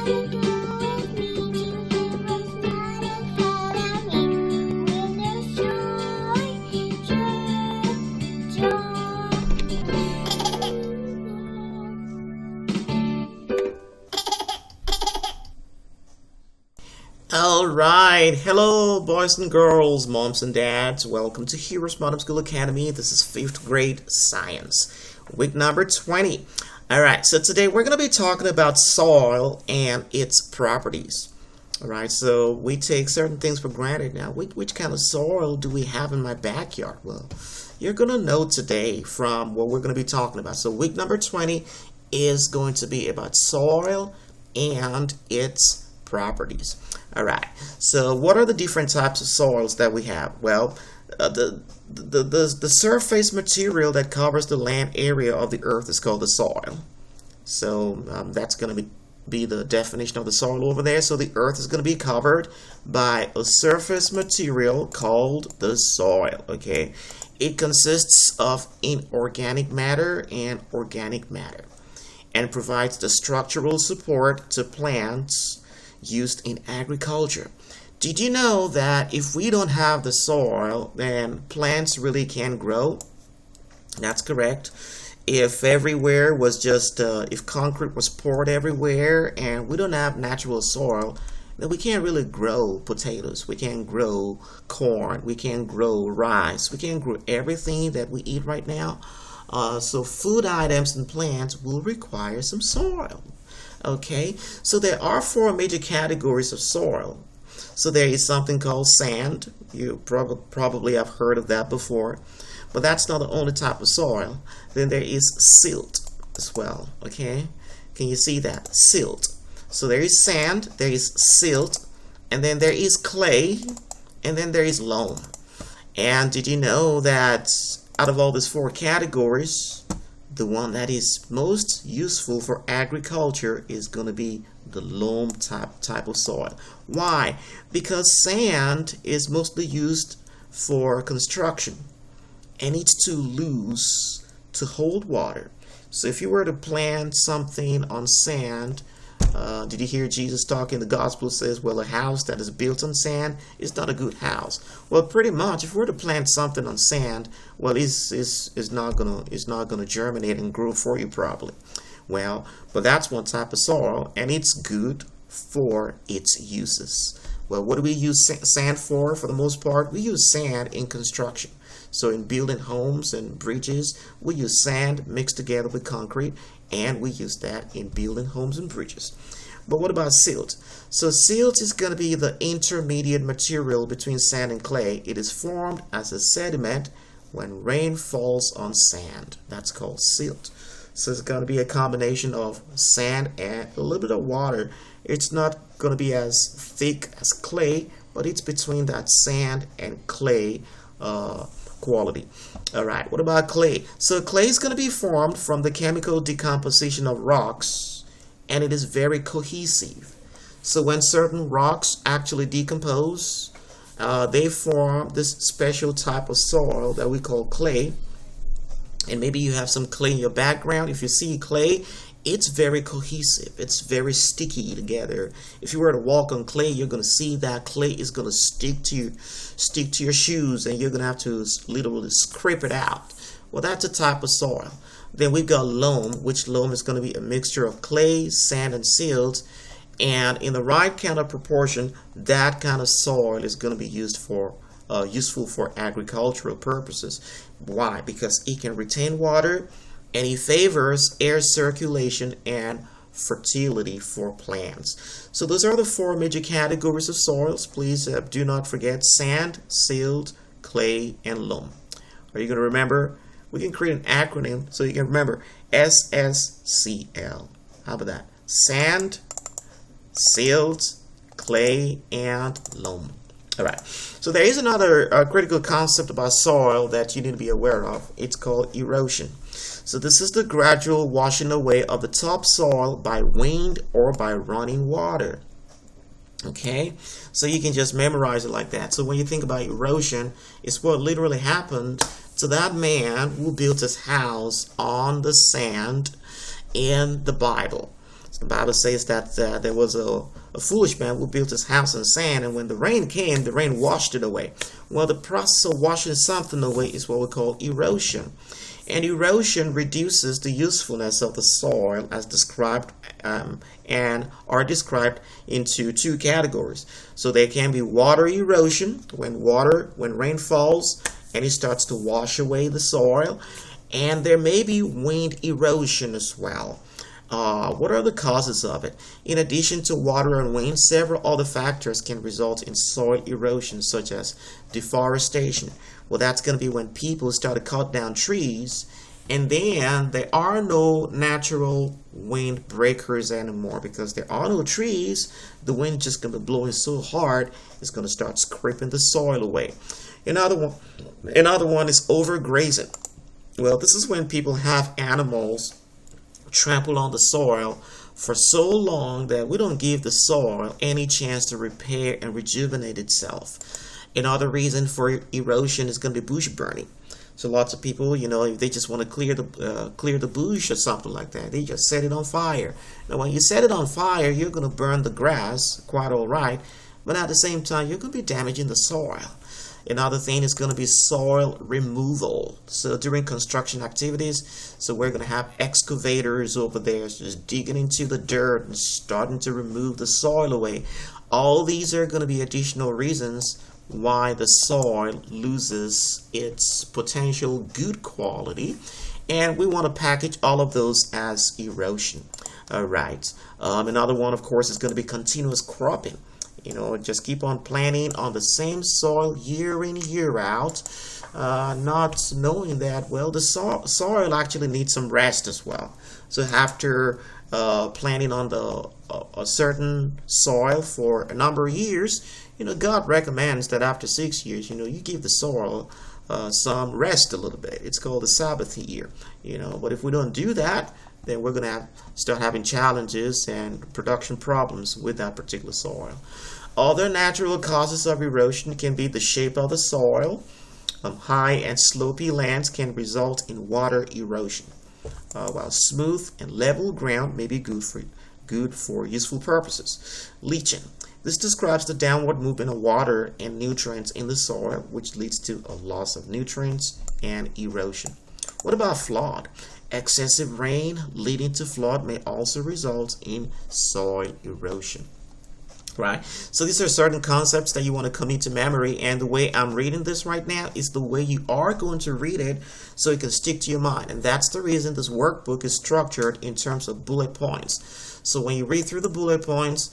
All right, hello boys and girls, moms and dads. Welcome to Heroes Modern School Academy. This is 5th grade science, week number 20. All right, so today we're going to be talking about soil and its properties. All right, so we take certain things for granted now. Which kind of soil do we have in my backyard? Well, you're going to know today from what we're going to be talking about. So week number 20 is going to be about soil and its properties. All right, so what are the different types of soils that we have? Well, the surface material that covers the land area of the earth is called the soil. So that's going to be the definition of the soil over there. So the earth is going to be covered by a surface material called the soil. Okay, it consists of inorganic matter and organic matter, and provides the structural support to plants used in agriculture. Did you know that if we don't have the soil, then plants really can't grow? That's correct. If everywhere was just, if concrete was poured everywhere and we don't have natural soil, then we can't really grow potatoes. We can't grow corn. We can't grow rice. We can't grow everything that we eat right now. So food items and plants will require some soil. Okay, so there are 4 major categories of soil. So there is something called sand. You probably have heard of that before, but that's not the only type of soil. Then there is silt as well. Okay, can you see that? Silt. So there is sand, there is silt, and then there is clay, and then there is loam. And did you know that out of all these 4 categories, the one that is most useful for agriculture is going to be the loam type of soil. Why? Because sand is mostly used for construction and it's too loose to hold water. So if you were to plant something on sand, did you hear Jesus talk in the gospel? Says, well, a house that is built on sand is not a good house. Well, pretty much, if we were to plant something on sand, well, it's not gonna germinate and grow for you probably. Well, but that's one type of soil, and it's good for its uses. Well, what do we use sand for? For the most part, we use sand in construction. So in building homes and bridges, we use sand mixed together with concrete, and we use that in building homes and bridges. But what about silt? So silt is going to be the intermediate material between sand and clay. It is formed as a sediment when rain falls on sand. That's called silt. So it's going to be a combination of sand and a little bit of water. It's not going to be as thick as clay, but it's between that sand and clay quality. All right, what about clay? So clay is going to be formed from the chemical decomposition of rocks, and it is very cohesive. So when certain rocks actually decompose, they form this special type of soil that we call clay. And maybe you have some clay in your background. If you see clay, it's very cohesive. It's very sticky together. If you were to walk on clay, you're going to see that clay is going to stick to your shoes, and you're going to have to literally scrape it out. Well, that's a type of soil. Then we've got loam, which loam is going to be a mixture of clay, sand, and silt. And in the right kind of proportion, that kind of soil is going to be useful for agricultural purposes. Why? Because it can retain water, and it favors air circulation and fertility for plants. So those are the 4 major categories of soils. Please do not forget sand, silt, clay, and loam. Are you going to remember? We can create an acronym so you can remember SSCL. How about that? Sand, silt, clay, and loam. All right. So there is another critical concept about soil that you need to be aware of. It's called erosion. So this is the gradual washing away of the topsoil by wind or by running water. Okay, so you can just memorize it like that. So when you think about erosion, it's what literally happened to that man who built his house on the sand in the Bible. The Bible says that there was a foolish man who built his house on sand, and when the rain came, the rain washed it away. Well, the process of washing something away is what we call erosion. And erosion reduces the usefulness of the soil as described and are described into two categories. So there can be water erosion when rain falls and it starts to wash away the soil, and there may be wind erosion as well. What are the causes of it? In addition to water and wind, several other factors can result in soil erosion, such as deforestation. Well, that's going to be when people start to cut down trees, and then there are no natural wind breakers anymore because there are no trees. The wind just going to be blowing so hard, it's going to start scraping the soil away. Another one is overgrazing. Well, this is when people have animals trample on the soil for so long that we don't give the soil any chance to repair and rejuvenate itself. Another reason for erosion is going to be bush burning. So lots of people, if they just want to clear the bush or something like that, they just set it on fire. Now, when you set it on fire, you're going to burn the grass, quite all right, but at the same time, you're going to be damaging the soil. Another thing is going to be soil removal. So during construction activities, so we're going to have excavators over there just digging into the dirt and starting to remove the soil away. All these are going to be additional reasons why the soil loses its potential good quality, and we want to package all of those as erosion. All right. Another one, of course, is going to be continuous cropping. Just keep on planting on the same soil year in, year out, not knowing that, well, the soil actually needs some rest as well. So after planting on a certain soil for a number of years, God recommends that after 6 years, you give the soil some rest a little bit. It's called the Sabbath year, But if we don't do that, then we're going to start having challenges and production problems with that particular soil. Other natural causes of erosion can be the shape of the soil. High and slopy lands can result in water erosion, while smooth and level ground may be good for useful purposes. Leaching. This describes the downward movement of water and nutrients in the soil, which leads to a loss of nutrients and erosion. What about flood? Excessive rain leading to flood may also result in soil erosion. Right? So these are certain concepts that you want to commit to memory, and the way I'm reading this right now is the way you are going to read it so it can stick to your mind. And that's the reason this workbook is structured in terms of bullet points. So when you read through the bullet points,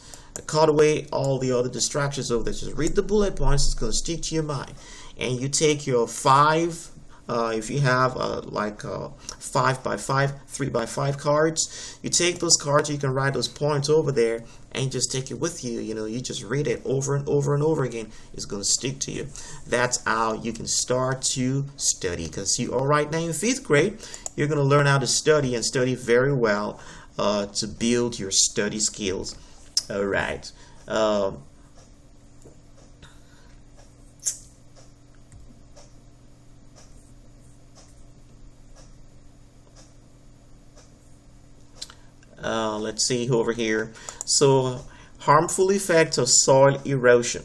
cut away all the other distractions over there. Just read the bullet points, it's going to stick to your mind. And you take your if you have 5x5, 3x5 cards, you take those cards, you can write those points over there and just take it with you. You just read it over and over and over again. It's going to stick to you. That's how you can start to study, because you are right now in 5th grade. You're going to learn how to study and study very well to build your study skills. All right. Let's see over here. So, harmful effects of soil erosion.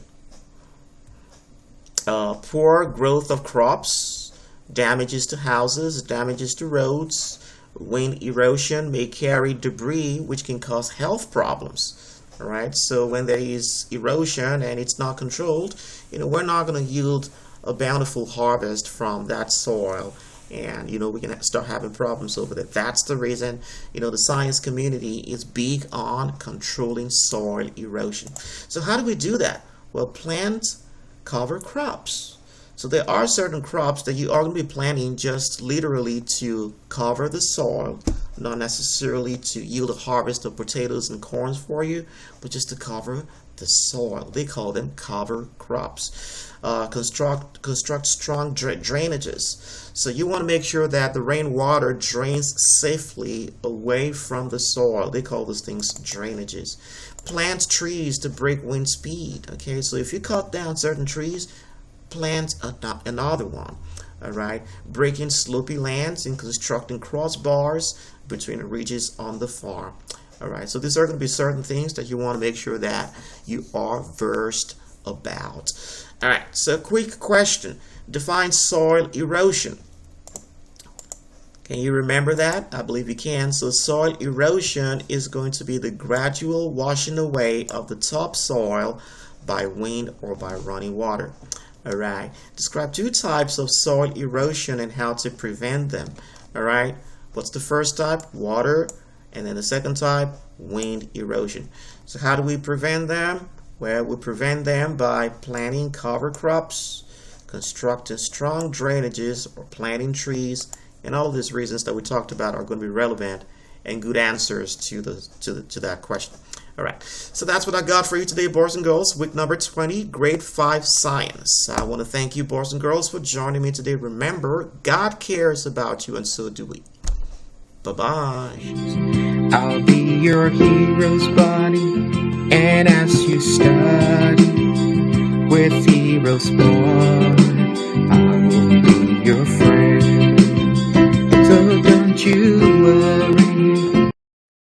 Poor growth of crops, damages to houses, damages to roads. Wind erosion may carry debris, which can cause health problems. All right. So when there is erosion and it's not controlled, we're not going to yield a bountiful harvest from that soil. And we can start having problems over there. That's the reason the science community is big on controlling soil erosion. So how do we do that? Well, plant cover crops. So there are certain crops that you are going to be planting just literally to cover the soil, not necessarily to yield a harvest of potatoes and corns for you, but just to cover the soil. They call them cover crops. Construct strong drainages. So you want to make sure that the rainwater drains safely away from the soil. They call those things drainages. Plant trees to break wind speed. Okay, so if you cut down certain trees, plant another one. All right, breaking slopy lands and constructing crossbars between the ridges on the farm. All right, so these are going to be certain things that you want to make sure that you are versed about. All right, so quick question. Define soil erosion. Can you remember that? I believe you can. So soil erosion is going to be the gradual washing away of the topsoil by wind or by running water. All right. Describe two types of soil erosion and how to prevent them. All right. What's the first type? Water. And then the second type, wind erosion. So how do we prevent them? Well, we prevent them by planting cover crops, constructing strong drainages, or planting trees. And all of these reasons that we talked about are going to be relevant and good answers to that question. All right, so that's what I got for you today, boys and girls. Week number 20, grade 5 science. I want to thank you, boys and girls, for joining me today. Remember, God cares about you, and so do we. Bye-bye. I'll be your hero's buddy, and as you study with heroes born, I will be your friend. So don't you